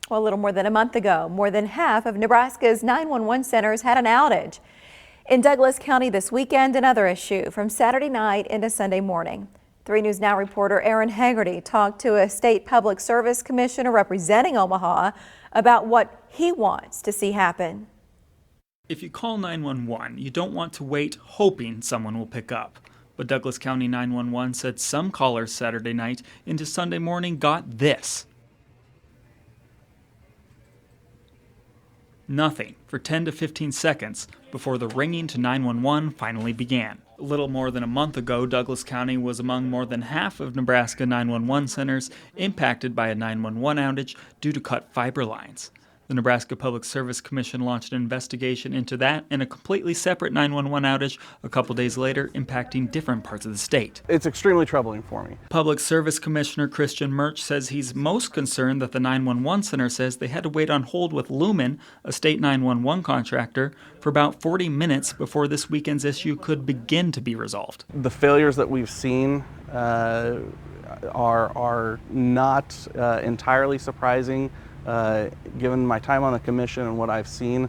Well, a little more than a month ago, more than half of Nebraska's 911 centers had an outage. In Douglas County this weekend, another issue from Saturday night into Sunday morning. 3 News Now reporter Aaron Haggerty talked to a state public service commissioner representing Omaha about what he wants to see happen. If you call 911, you don't want to wait hoping someone will pick up. But Douglas County 911 said some callers Saturday night into Sunday morning got this. Nothing for 10 to 15 seconds before the ringing to 911 finally began. A little more than a month ago, Douglas County was among more than half of Nebraska 911 centers impacted by a 911 outage due to cut fiber lines. The Nebraska Public Service Commission launched an investigation into that and a completely separate 911 outage a couple days later, impacting different parts of the state. It's extremely troubling for me. Public Service Commissioner Christian Murch says he's most concerned that the 911 center says they had to wait on hold with Lumen, a state 911 contractor, for about 40 minutes before this weekend's issue could begin to be resolved. The failures that we've seen are not entirely surprising. Given my time on the commission and what I've seen,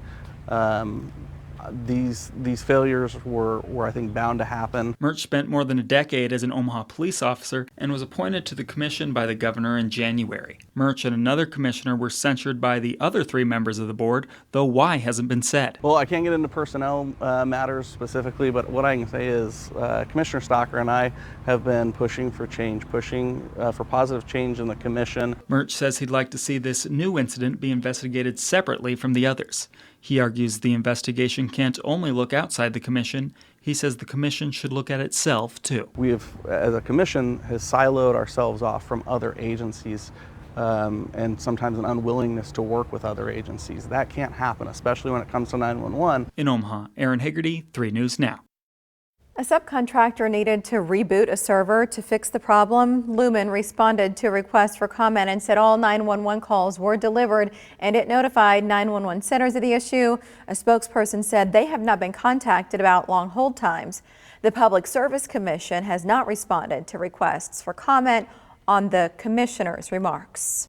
these failures were I think bound to happen. Murch spent more than a decade as an Omaha police officer and was appointed to the commission by the governor in January. Murch and another commissioner were censured by the other 3 members of the board, though why hasn't been said. Well, I can't get into personnel matters specifically, but what I can say is Commissioner Stocker and I have been pushing for change, pushing for positive change in the commission. Murch says he'd like to see this new incident be investigated separately from the others. He argues the investigation can't only look outside the commission. He says the commission should look at itself, too. We have, as a commission, has siloed ourselves off from other agencies and sometimes an unwillingness to work with other agencies. That can't happen, especially when it comes to 911. In Omaha, Aaron Haggerty, 3 News Now. A subcontractor needed to reboot a server to fix the problem. Lumen responded to a request for comment and said all 911 calls were delivered and it notified 911 centers of the issue. A spokesperson said they have not been contacted about long hold times. The Public Service Commission has not responded to requests for comment on the commissioner's remarks.